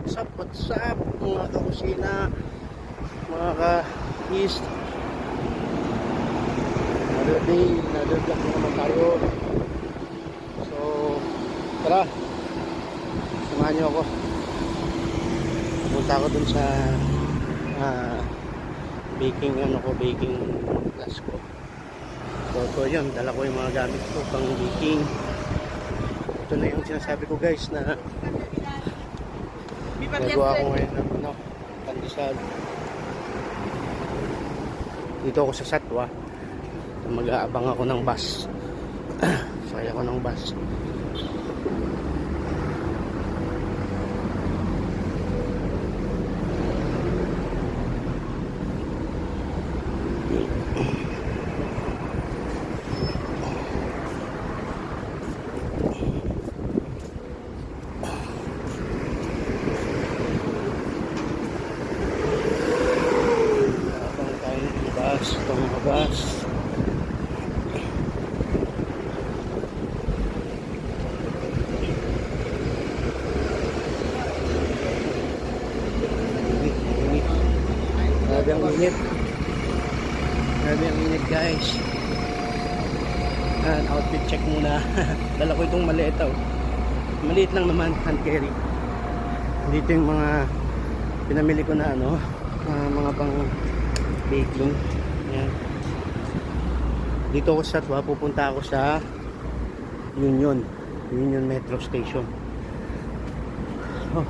What's up mga kakusina, mga ka-east. Another day, another vlog na naman tayo. So, tara, samahan nyo ako. Pupunta ako dun sa baking class ko. So yun, dala ko yung mga gamit ko pang baking. Ito na yung sinasabi ko guys na nagawa ko ngayon ng pandesal. Dito ako sa Satwa. Mag-aabang ako ng bus. Sakay ako ng bus. Itong mga bus. Grabe ang init. Grabe ang init guys. Outfit check muna. Dala ko itong maliit. Maliit lang naman, hand carry. Dito yung mga pinamili ko na mga pang baking. Yan. Dito ako sa Satwa, pupunta ako sa Union Metro Station. Oh,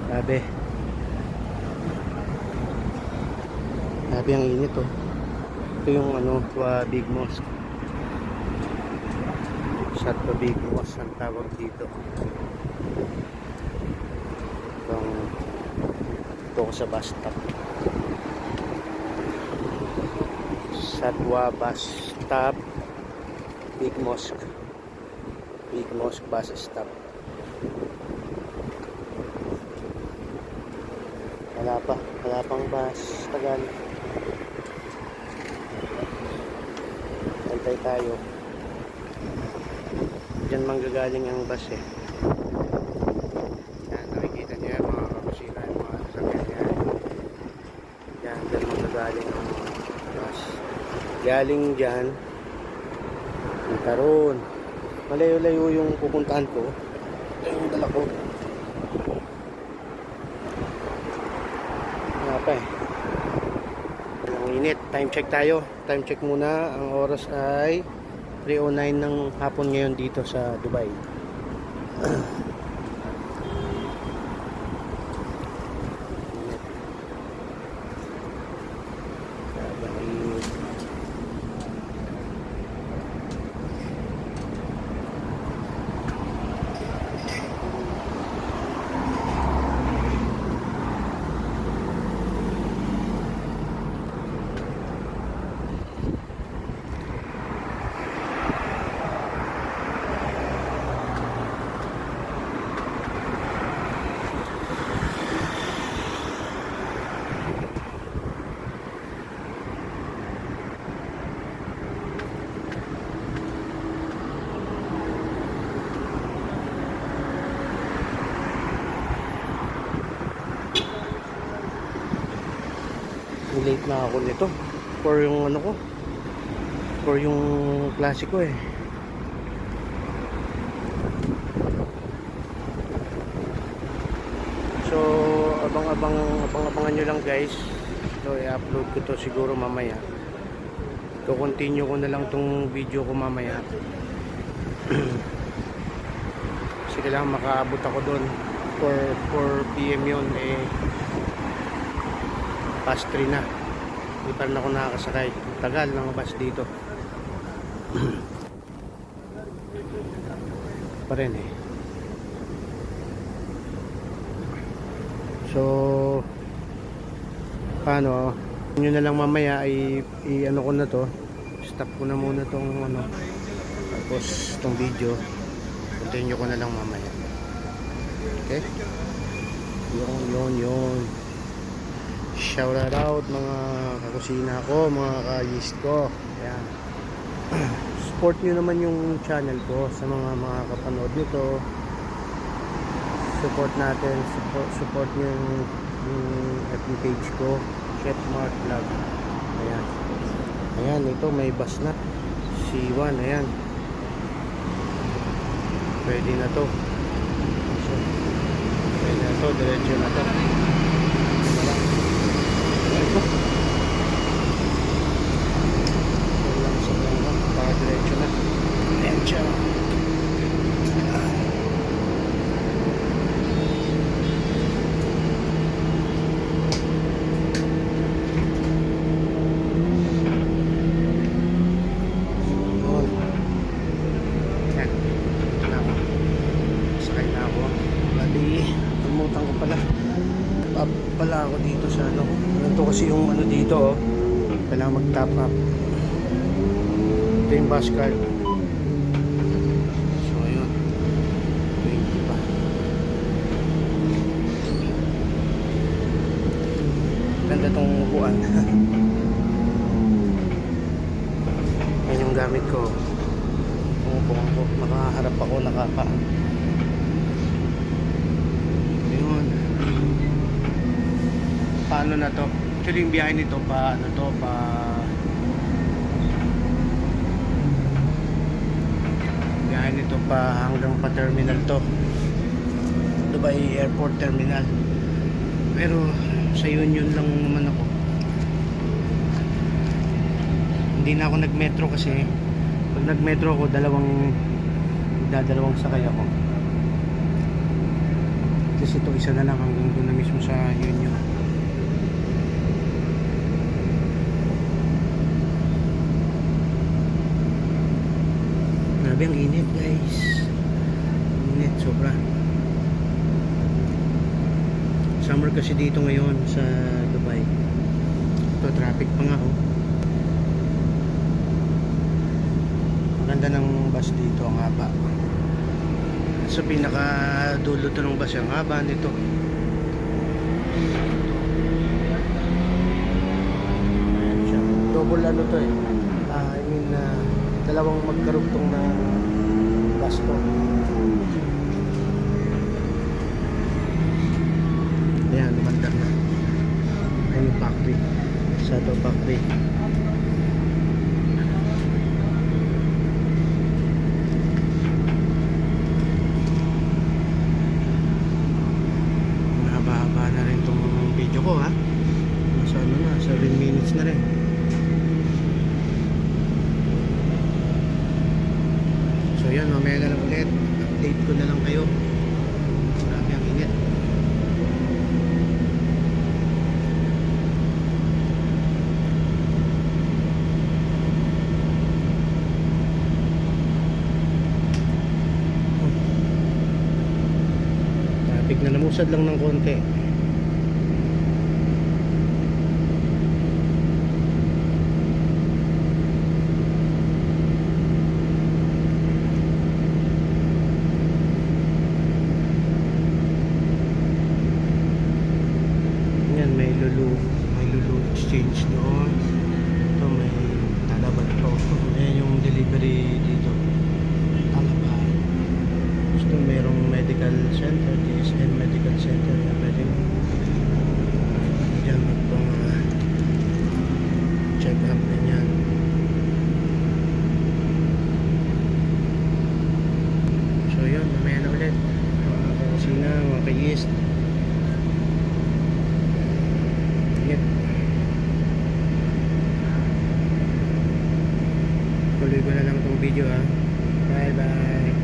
grabe. Grabe ang init Ito yung Big Mosque. Satwa Big Mosque ang tawag dito. Ito ako sa bus stop. Satwa bus stop, Big Mosque bus stop. Wala pang bus, tagal. Antay tayo. Diyan manggagaling ang bus Yan, nakikita niyo yan mga kakusina, yung mga sasakyan yan. Diyan manggagaling ang bus. Galing dyan karon, malayo-layo yung pupuntahan ko. Ito yung dala ko. Ang init. Time check tayo. Time check muna. Ang oras ay 3:09 ng hapon ngayon dito sa Dubai. Late na ako nito for yung for yung klase ko So abangan nyo lang guys. So i-upload ko to siguro mamaya. So continue ko na lang tong video ko mamaya. Kasi kailangan makaabot ako doon for 4 PM yun past 3 na. Hindi pa rin ako nakakasakay. Tagal ng bus dito. Pa rin So paano nyo na lang mamaya i-ano ko na to. Stop ko na muna tong tapos tong video. Continue ko na lang mamaya. Okay? Yun. Shout out mga kakusina ko, mga ka-yeast ko. Ayan. Support nyo naman yung channel ko sa mga kapanood nito. support natin, support nyo yung FB page ko, Chef Mark Vlog. Ayan. Ayan, ito may bus na. C1, ayan. Pwede na to. So, pwede na to, diretso na to. Wala. Ito. Walang sa lang, para diretso na. Ayan siya. Pala ako dito sa ano. Ito kasi yung ano dito, oh. Kailangan mag-top up. Ito yung bus card. So ayun. 20 pa. Ganda tong upuan. Yan yung gamit ko. Umupuan ko. Nakaharap ako, nakapaan. Paano na to? Actually yung biyahe nito pa ano to biyahe nito pa hanggang pa terminal to, Dubai Airport Terminal. Pero sa Union lang naman ako. Hindi na ako nag-metro kasi pag nag-metro ako dadalawang sakay ako. Kasi ito isa na lang hanggang doon na mismo sa Union. Grabe ang init guys. Init sobra. Summer kasi dito ngayon sa Dubai. Ito traffic pa nga oh. Maganda ng bus dito, ang haba. Sa pinaka dulo to ng bus, ang haba nito. Ayan siya. Double ano to eh. Dalawang magkarugtong na bus to. Ayan, lumandar na. Ayan yung factory. Sa ito factory. Mahaba-haba na rin itong video ko ha. Nasa ano na, 7 minutes na rin. So yan, mamaya na lang ulit. Update ko na lang kayo. Marami ang init. Traffic na namusad lang ng konti. May lulu exchange doon. Ito may talaban to. Ayan yung delivery dito. Talaban. Gusto merong medical center, TSN medical center. Pwede dyan magpang check up ganyan. So yun, mamaya na ulit. Mga kusina, mga kayist. Tuloy ko na lang itong video ha. Bye bye.